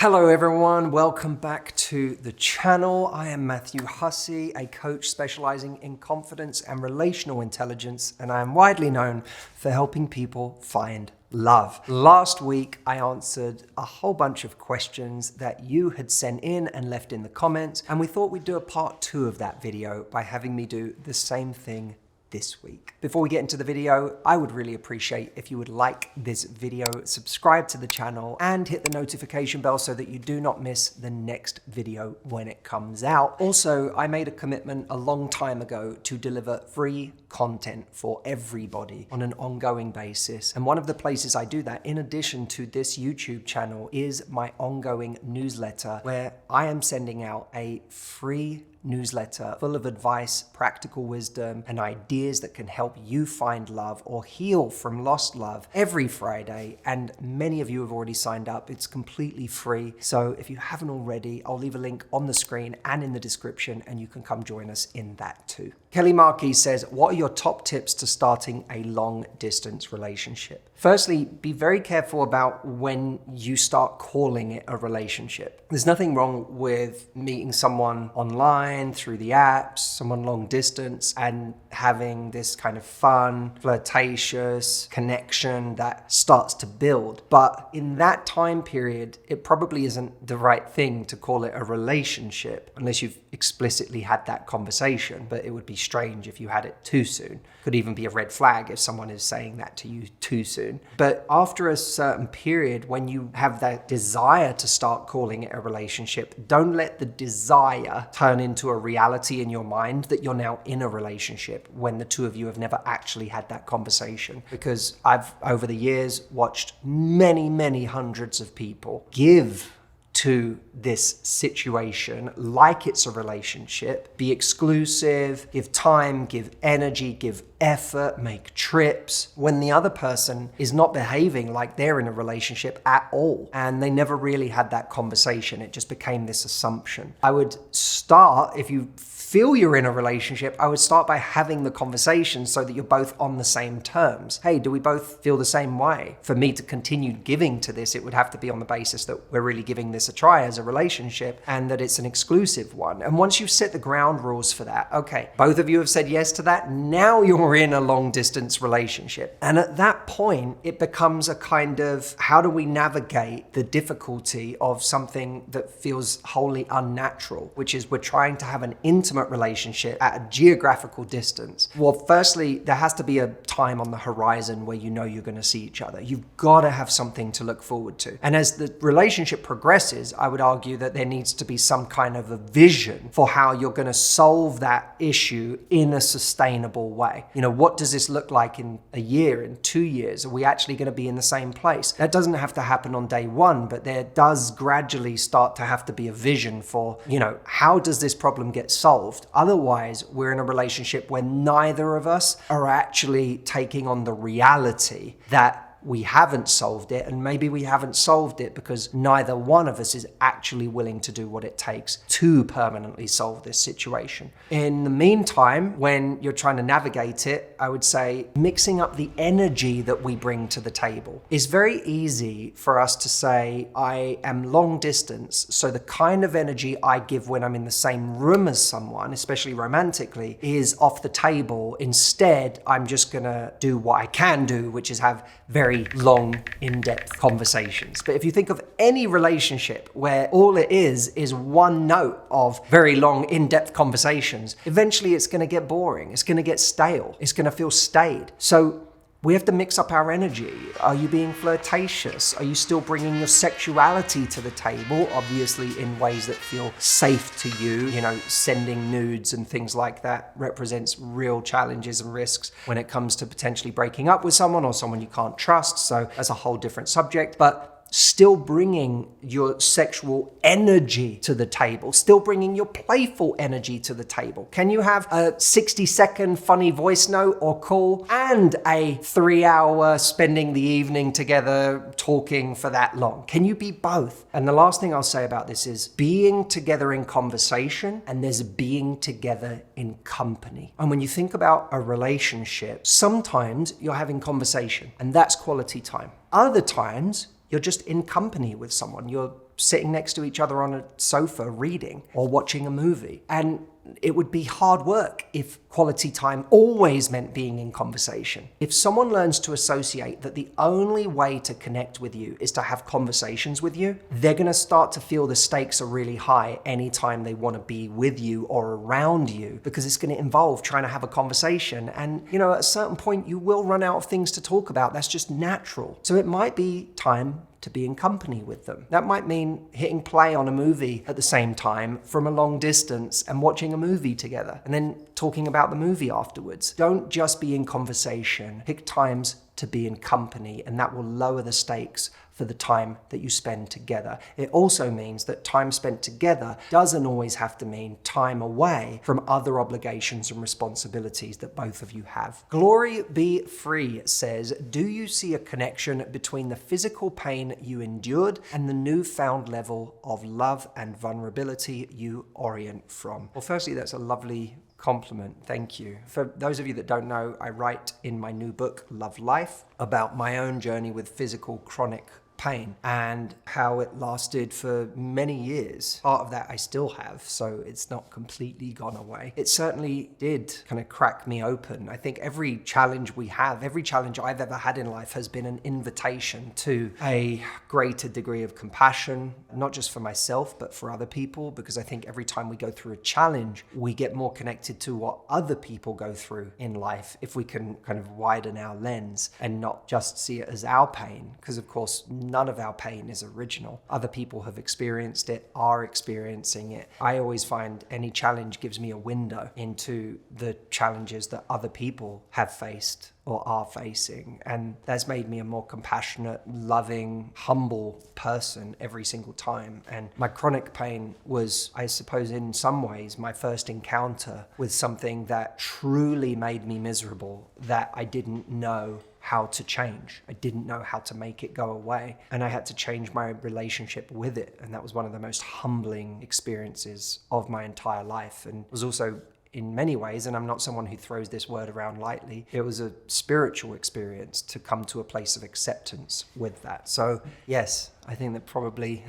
Hello everyone, welcome back to the channel. I am Matthew Hussey, a coach specializing in confidence and relational intelligence, and I am widely known for helping people find love. Last week, I answered a whole bunch of questions that you had sent in and left in the comments, and we thought we'd do a part 2 of that video by having me do the same thing this week. Before we get into the video, I would really appreciate if you would like this video, subscribe to the channel, and hit the notification bell so that you do not miss the next video when it comes out. Also, I made a commitment a long time ago to deliver free content for everybody on an ongoing basis. And one of the places I do that, in addition to this YouTube channel, is my ongoing newsletter, where I am sending out a free newsletter full of advice, practical wisdom, and ideas that can help you find love or heal from lost love every Friday. And many of you have already signed up. It's completely free. So if you haven't already, I'll leave a link on the screen and in the description, and you can come join us in that too. Kelly Markey says, what are your top tips to starting a long distance relationship? Firstly, be very careful about when you start calling it a relationship. There's nothing wrong with meeting someone online, through the apps, someone long distance, and having this kind of fun, flirtatious connection that starts to build. But in that time period, it probably isn't the right thing to call it a relationship unless you've explicitly had that conversation. But it would be strange if you had it too soon. Could even be a red flag if someone is saying that to you too soon. But after a certain period, when you have that desire to start calling it a relationship, don't let the desire turn into a reality in your mind that you're now in a relationship when the two of you have never actually had that conversation. Because I've, over the years, watched many hundreds of people give to this situation like it's a relationship, be exclusive, give time, give energy, give effort, make trips, when the other person is not behaving like they're in a relationship at all. And they never really had that conversation. It just became this assumption. I would start, if you feel you're in a relationship, I would start by having the conversation so that you're both on the same terms. Hey, do we both feel the same way? For me to continue giving to this, it would have to be on the basis that we're really giving this a try as a relationship and that it's an exclusive one. And once you've set the ground rules for that, okay, both of you have said yes to that, now you're in a long distance relationship. And at that point, it becomes a kind of, how do we navigate the difficulty of something that feels wholly unnatural, which is we're trying to have an intimate relationship at a geographical distance. Well, firstly, there has to be a time on the horizon where you know you're going to see each other. You've got to have something to look forward to. And as the relationship progresses, I would argue that there needs to be some kind of a vision for how you're going to solve that issue in a sustainable way. You know, what does this look like in a year, in 2 years? Are we actually going to be in the same place? That doesn't have to happen on day one, but there does gradually start to have to be a vision for, you know, how does this problem get solved? Otherwise, we're in a relationship where neither of us are actually taking on the reality that we haven't solved it, and maybe we haven't solved it because neither one of us is actually willing to do what it takes to permanently solve this situation. In the meantime, when you're trying to navigate it, I would say mixing up the energy that we bring to the table. It's very easy for us to say, I am long distance, so the kind of energy I give when I'm in the same room as someone, especially romantically, is off the table. Instead, I'm just gonna do what I can do, which is have very long, in-depth conversations. But if you think of any relationship where all it is one note of very long, in-depth conversations, eventually it's going to get boring. It's going to get stale. It's going to feel staid. So we have to mix up our energy. Are you being flirtatious? Are you still bringing your sexuality to the table? Obviously in ways that feel safe to you. You know, sending nudes and things like that represents real challenges and risks when it comes to potentially breaking up with someone or someone you can't trust. So that's a whole different subject. But still bringing your sexual energy to the table, still bringing your playful energy to the table. Can you have a 60-second funny voice note or call and a 3-hour spending the evening together talking for that long? Can you be both? And the last thing I'll say about this is being together in conversation, and there's being together in company. And when you think about a relationship, sometimes you're having conversation, and that's quality time. Other times, you're just in company with someone. You're sitting next to each other on a sofa reading or watching a movie. And it would be hard work if quality time always meant being in conversation. If someone learns to associate that the only way to connect with you is to have conversations with you, they're going to start to feel the stakes are really high anytime they want to be with you or around you, because it's going to involve trying to have a conversation. And, at a certain point, you will run out of things to talk about. That's just natural. So it might be time to be in company with them. That might mean hitting play on a movie at the same time from a long distance and watching a movie together and then talking about the movie afterwards. Don't just be in conversation. Pick times to be in company, and that will lower the stakes for the time that you spend together. It also means that time spent together doesn't always have to mean time away from other obligations and responsibilities that both of you have. Glory Be Free says, do you see a connection between the physical pain you endured and the newfound level of love and vulnerability you orient from? Well, firstly, that's a lovely compliment. Thank you. For those of you that don't know, I write in my new book, Love Life, about my own journey with physical chronic pain and how it lasted for many years. Part of that I still have, so it's not completely gone away. It certainly did kind of crack me open. I think every challenge we have, every challenge I've ever had in life has been an invitation to a greater degree of compassion, not just for myself, but for other people, because I think every time we go through a challenge, we get more connected to what other people go through in life if we can kind of widen our lens and not just see it as our pain, because of course, none of our pain is original. Other people have experienced it, are experiencing it. I always find any challenge gives me a window into the challenges that other people have faced or are facing. And that's made me a more compassionate, loving, humble person every single time. And my chronic pain was, I suppose, in some ways, my first encounter with something that truly made me miserable, that I didn't know how to change. I didn't know how to make it go away. And I had to change my relationship with it. And that was one of the most humbling experiences of my entire life. And it was also, in many ways, and I'm not someone who throws this word around lightly, it was a spiritual experience to come to a place of acceptance with that. So yes, I think that probably,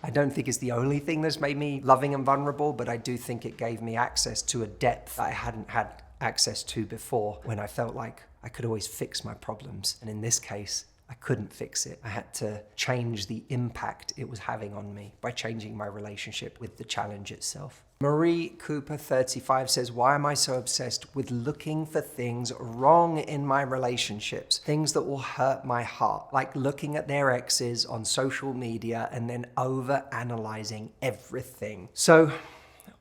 I don't think it's the only thing that's made me loving and vulnerable, but I do think it gave me access to a depth that I hadn't had access to before, when I felt like I could always fix my problems. And in this case, I couldn't fix it. I had to change the impact it was having on me by changing my relationship with the challenge itself. Marie Cooper 35 says, why am I so obsessed with looking for things wrong in my relationships? Things that will hurt my heart, like looking at their exes on social media and then over-analyzing everything. So,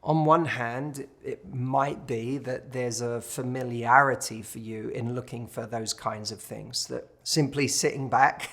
on one hand, it might be that there's a familiarity for you in looking for those kinds of things, that simply sitting back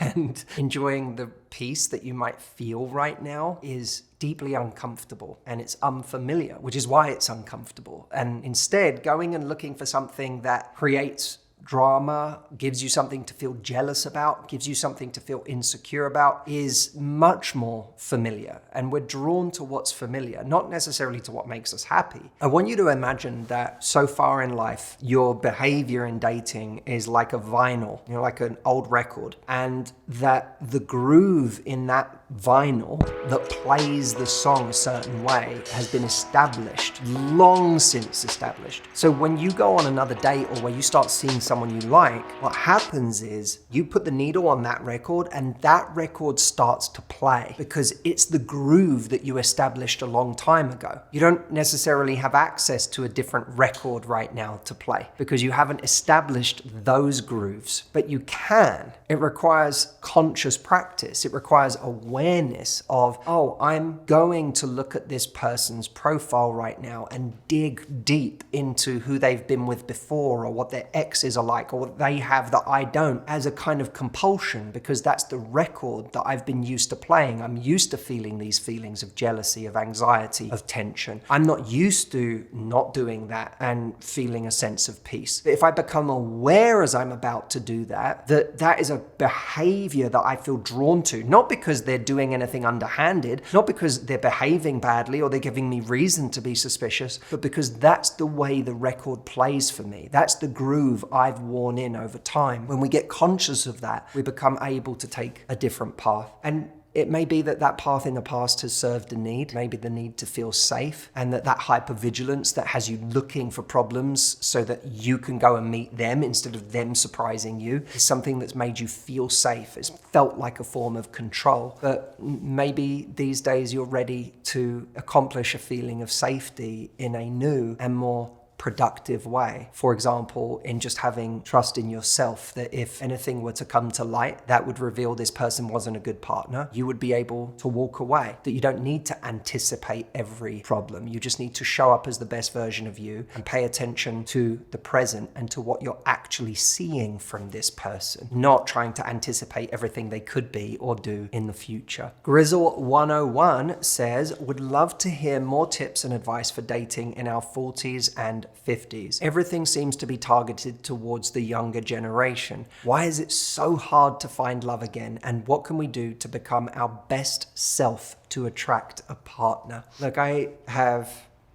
and enjoying the peace that you might feel right now is deeply uncomfortable and it's unfamiliar, which is why it's uncomfortable. And instead, going and looking for something that creates drama, gives you something to feel jealous about, gives you something to feel insecure about, is much more familiar. And we're drawn to what's familiar, not necessarily to what makes us happy. I want you to imagine that so far in life, your behavior in dating is like a vinyl, like an old record, and that the groove in that vinyl that plays the song a certain way has been established, long since established. So when you go on another date or when you start seeing someone you like, what happens is you put the needle on that record and that record starts to play because it's the groove that you established a long time ago. You don't necessarily have access to a different record right now to play because you haven't established those grooves, but you can. It requires conscious practice. It requires awareness of, oh, I'm going to look at this person's profile right now and dig deep into who they've been with before or what their exes are like or what they have that I don't, as a kind of compulsion, because that's the record that I've been used to playing. I'm used to feeling these feelings of jealousy, of anxiety, of tension. I'm not used to not doing that and feeling a sense of peace. But if I become aware as I'm about to do that, that is a behavior that I feel drawn to, not because they're doing anything underhanded, not because they're behaving badly or they're giving me reason to be suspicious, but because that's the way the record plays for me. That's the groove I've worn in over time. When we get conscious of that, we become able to take a different path. And it may be that that path in the past has served a need, maybe the need to feel safe, and that hypervigilance that has you looking for problems so that you can go and meet them instead of them surprising you is something that's made you feel safe. It's felt like a form of control. But maybe these days you're ready to accomplish a feeling of safety in a new and more productive way. For example, in just having trust in yourself that if anything were to come to light that would reveal this person wasn't a good partner, you would be able to walk away. That you don't need to anticipate every problem. You just need to show up as the best version of you and pay attention to the present and to what you're actually seeing from this person, not trying to anticipate everything they could be or do in the future. Grizzle 101 says, would love to hear more tips and advice for dating in our 40s and 50s. Everything seems to be targeted towards the younger generation. Why is it so hard to find love again? And what can we do to become our best self to attract a partner? Look, I have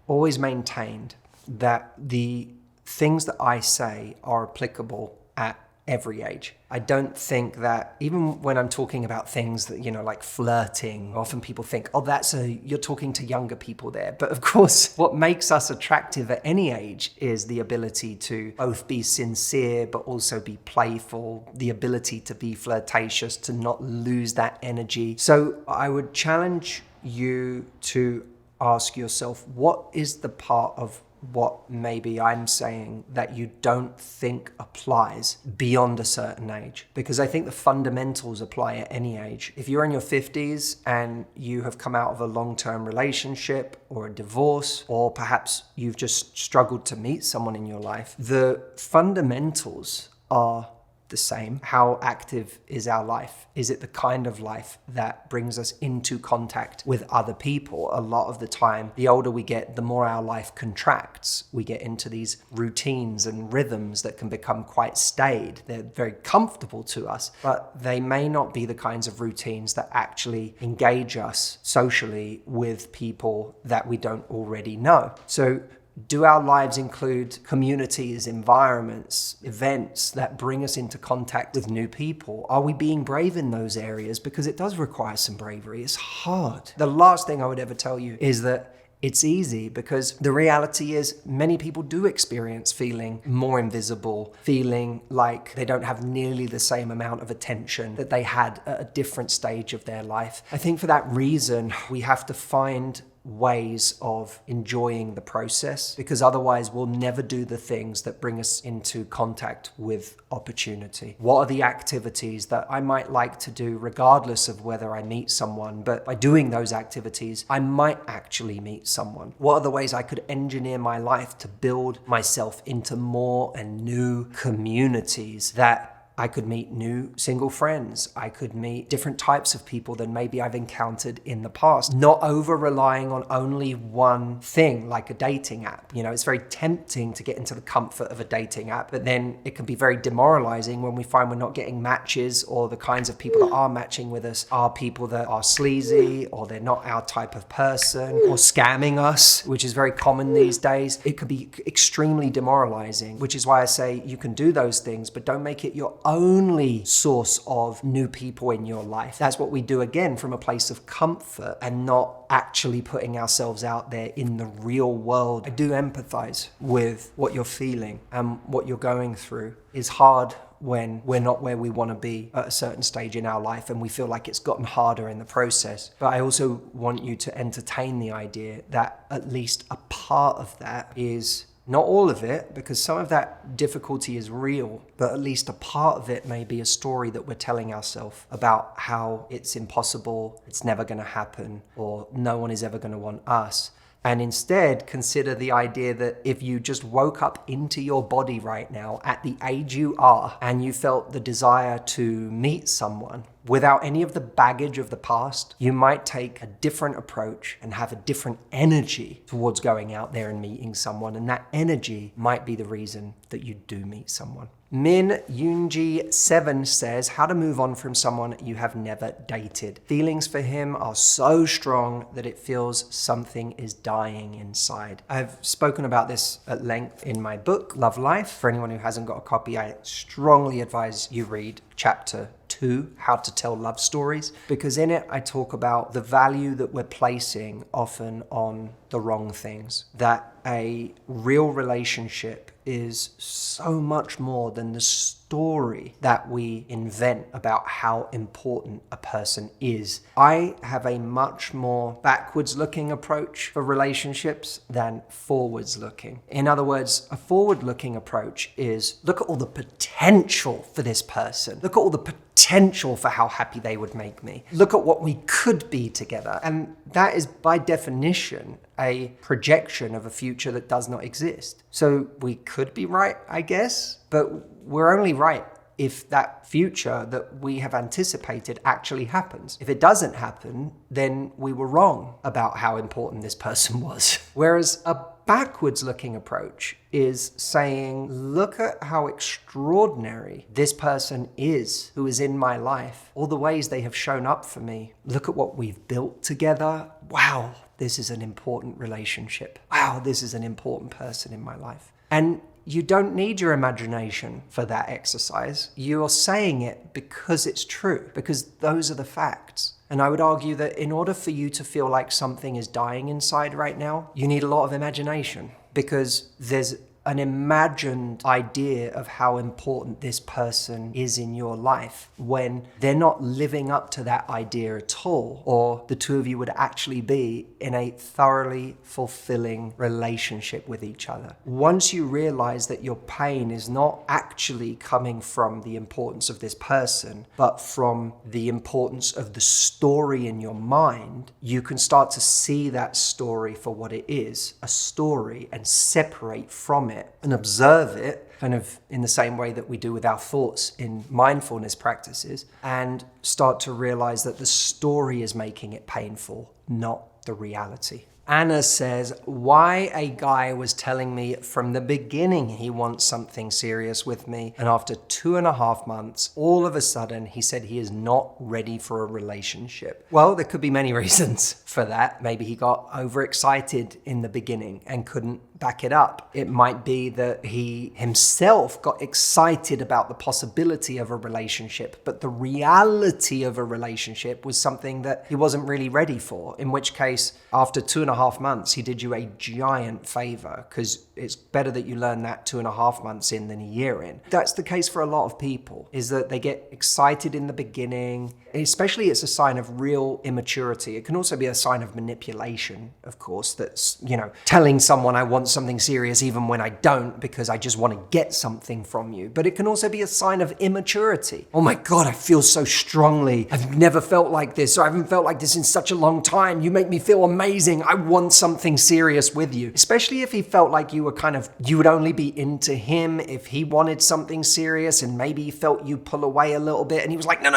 always maintained that the things that I say are applicable at every age. I don't think that, even when I'm talking about things that, like flirting, often people think, oh, you're talking to younger people there. But of course, what makes us attractive at any age is the ability to both be sincere, but also be playful, the ability to be flirtatious, to not lose that energy. So I would challenge you to ask yourself, what is the part of what maybe I'm saying that you don't think applies beyond a certain age? Because I think the fundamentals apply at any age. If you're in your 50s and you have come out of a long-term relationship or a divorce, or perhaps you've just struggled to meet someone in your life, the fundamentals are the same. How active is our life? Is it the kind of life that brings us into contact with other people? A lot of the time, the older we get, the more our life contracts. We get into these routines and rhythms that can become quite staid. They're very comfortable to us, but they may not be the kinds of routines that actually engage us socially with people that we don't already know. So do our lives include communities, environments, events that bring us into contact with new people? Are we being brave in those areas? Because it does require some bravery. It's hard. The last thing I would ever tell you is that it's easy, because the reality is many people do experience feeling more invisible, feeling like they don't have nearly the same amount of attention that they had at a different stage of their life. I think for that reason, we have to find ways of enjoying the process, because otherwise we'll never do the things that bring us into contact with opportunity. What are the activities that I might like to do regardless of whether I meet someone, but by doing those activities, I might actually meet someone? What are the ways I could engineer my life to build myself into more and new communities that I could meet new single friends. I could meet different types of people than maybe I've encountered in the past. Not over relying on only one thing like a dating app. It's very tempting to get into the comfort of a dating app, but then it can be very demoralizing when we find we're not getting matches, or the kinds of people that are matching with us are people that are sleazy, or they're not our type of person, or scamming us, which is very common these days. It could be extremely demoralizing, which is why I say you can do those things, but don't make it your only source of new people in your life. That's what we do, again, from a place of comfort and not actually putting ourselves out there in the real world. I do empathize with what you're feeling and what you're going through. It's hard when we're not where we want to be at a certain stage in our life and we feel like it's gotten harder in the process. But I also want you to entertain the idea that at least a part of that is, not all of it, because some of that difficulty is real, but at least a part of it may be a story that we're telling ourselves about how it's impossible, it's never going to happen, or no one is ever going to want us. And instead, consider the idea that if you just woke up into your body right now at the age you are, and you felt the desire to meet someone without any of the baggage of the past, you might take a different approach and have a different energy towards going out there and meeting someone. And that energy might be the reason that you do meet someone. Min Yoonji 7 says, how to move on from someone you have never dated. Feelings for him are so strong that it feels something is dying inside. I've spoken about this at length in my book, Love Life. For anyone who hasn't got a copy, I strongly advise you read chapter 2. 2, How to Tell Love Stories, because in it I talk about the value that we're placing often on the wrong things. That a real relationship is so much more than the story that we invent about how important a person is. I have a much more backwards looking approach for relationships than forwards looking. In other words, a forward looking approach is look at all the potential for this person. Look at all the potential for how happy they would make me. Look at what we could be together. And that is by definition a projection of a future that does not exist. So we could be right, I guess, but we're only right if that future that we have anticipated actually happens. If it doesn't happen, then we were wrong about how important this person was. Whereas a backwards looking approach is saying, look at how extraordinary this person is who is in my life, all the ways they have shown up for me. Look at what we've built together. Wow, this is an important relationship. Wow, this is an important person in my life. And you don't need your imagination for that exercise. You're saying it because it's true, because those are the facts. And I would argue that in order for you to feel like something is dying inside right now, you need a lot of imagination, because there's an imagined idea of how important this person is in your life when they're not living up to that idea at all, or the two of you would actually be in a thoroughly fulfilling relationship with each other. Once you realize that your pain is not actually coming from the importance of this person, but from the importance of the story in your mind, you can start to see that story for what it is, a story, and separate from it and observe it, kind of in the same way that we do with our thoughts in mindfulness practices, and start to realize that the story is making it painful, not the reality. Anna says, why a guy was telling me from the beginning he wants something serious with me, and after 2.5 months, all of a sudden he said he is not ready for a relationship. Well, there could be many reasons for that. Maybe he got overexcited in the beginning and couldn't back it up. It might be that he himself got excited about the possibility of a relationship, but the reality of a relationship was something that he wasn't really ready for, in which case, after 2.5 months, he did you a giant favor, because it's better that you learn that 2.5 months in than a year in. That's the case for a lot of people, is that they get excited in the beginning. Especially it's a sign of real immaturity. It can also be a sign of manipulation, of course, that's, telling someone I want something serious even when I don't, because I just want to get something from you. But it can also be a sign of immaturity. Oh my God, I feel so strongly. I've never felt like this, or I haven't felt like this in such a long time. You make me feel amazing. I want something serious with you. Especially if he felt like you would only be into him if he wanted something serious, and maybe he felt you pull away a little bit and he was like, no,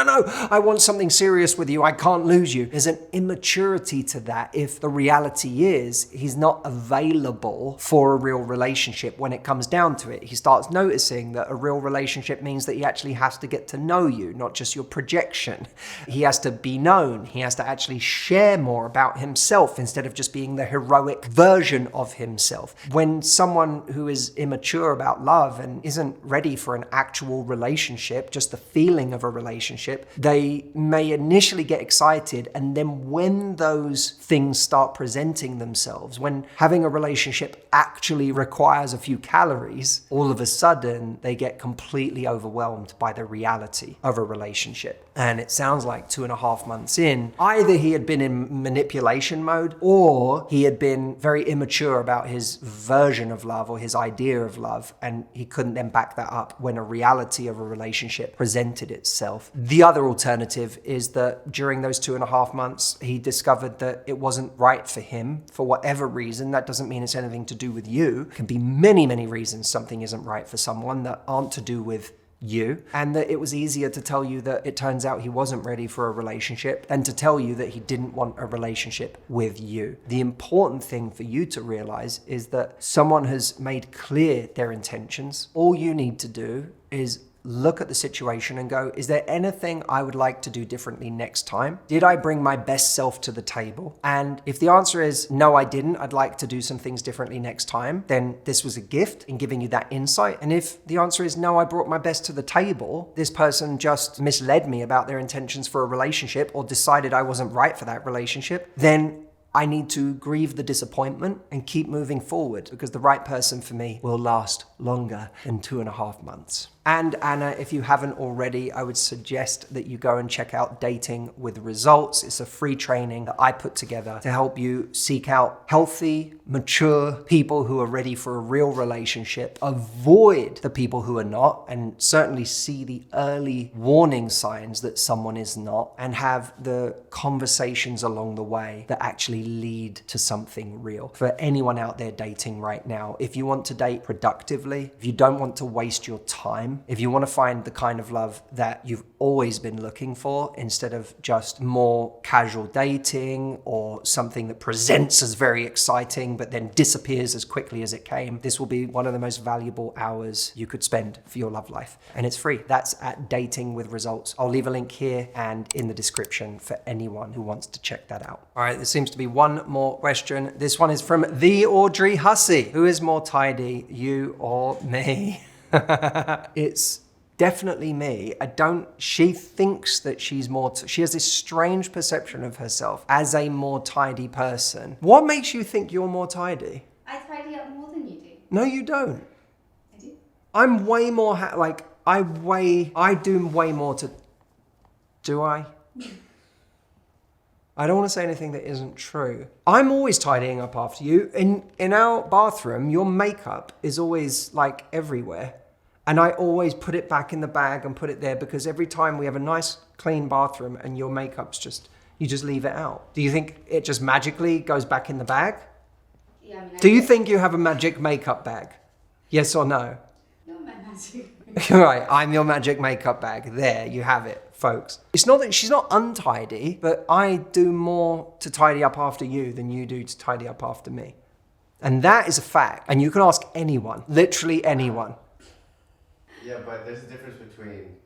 I want something serious with you. I can't lose you. There's an immaturity to that if the reality is he's not available for a real relationship when it comes down to it. He starts noticing that a real relationship means that he actually has to get to know you, not just your projection. He has to be known. He has to actually share more about himself instead of just being the heroic version of himself. When someone who is immature about love and isn't ready for an actual relationship, just the feeling of a relationship, they may initially get excited, and then when those things start presenting themselves, when having a relationship actually requires a few calories, all of a sudden they get completely overwhelmed by the reality of a relationship. And it sounds like 2.5 months in, either he had been in manipulation mode, or he had been very immature about his version of love or his idea of love, and he couldn't then back that up when a reality of a relationship presented itself. The other alternative is that during those 2.5 months, he discovered that it wasn't right for him for whatever reason. That doesn't mean it's anything to do with you. It can be many, many reasons something isn't right for someone that aren't to do with you, and that it was easier to tell you that it turns out he wasn't ready for a relationship than to tell you that he didn't want a relationship with you. The important thing for you to realize is that someone has made clear their intentions. All you need to do is look at the situation and go, is there anything I would like to do differently next time? Did I bring my best self to the table? And if the answer is no, I didn't, I'd like to do some things differently next time, then this was a gift in giving you that insight. And if the answer is no, I brought my best to the table, this person just misled me about their intentions for a relationship or decided I wasn't right for that relationship, then I need to grieve the disappointment and keep moving forward, because the right person for me will last longer than 2.5 months. And Anna, if you haven't already, I would suggest that you go and check out Dating with Results. It's a free training that I put together to help you seek out healthy, mature people who are ready for a real relationship, avoid the people who are not, and certainly see the early warning signs that someone is not, and have the conversations along the way that actually lead to something real. For anyone out there dating right now, if you want to date productively, if you don't want to waste your time, if you want to find the kind of love that you've always been looking for, instead of just more casual dating or something that presents as very exciting but then disappears as quickly as it came, this will be one of the most valuable hours you could spend for your love life. And it's free. That's at Dating with Results. I'll leave a link here and in the description for anyone who wants to check that out. All right, there seems to be one more question. This one is from the Audrey Hussey. Who is more tidy, you or me? It's definitely me. She thinks that she's more, she has this strange perception of herself as a more tidy person. What makes you think you're more tidy? I tidy up more than you do. No, you don't. I do. I'm way more, I do way more to, do I? I don't want to say anything that isn't true. I'm always tidying up after you. In our bathroom, your makeup is always like everywhere. And I always put it back in the bag and put it there, because every time we have a nice clean bathroom and your makeup's you just leave it out. Do you think it just magically goes back in the bag? Yeah, I mean, Do you think you have a magic makeup bag? Yes or no? Not my magic. Right, I'm your magic makeup bag. There, you have it, folks. It's not that she's not untidy, but I do more to tidy up after you than you do to tidy up after me. And that is a fact. And you can ask anyone, literally anyone. Yeah, but there's a difference between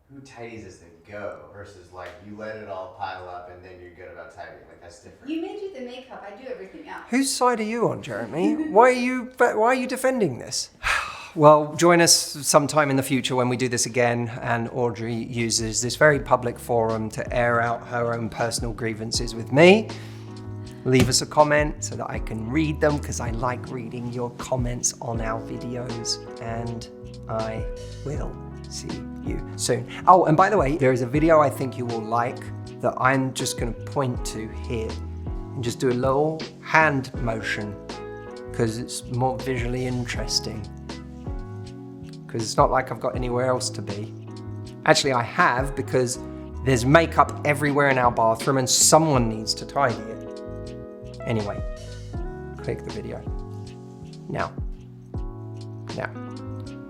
who tidies as they go versus like you let it all pile up and then you're good about tidying. Like that's different. You may do the makeup, I do everything else. Whose side are you on, Jeremy? Why are you defending this? Well, join us sometime in the future when we do this again, and Audrey uses this very public forum to air out her own personal grievances with me. Leave us a comment so that I can read them, because I like reading your comments on our videos, and I will see you soon. Oh, and by the way, there is a video I think you will like that I'm just going to point to here and just do a little hand motion, because it's more visually interesting. Because it's not like I've got anywhere else to be. Actually, I have, because there's makeup everywhere in our bathroom and someone needs to tidy it. Anyway, click the video. Now.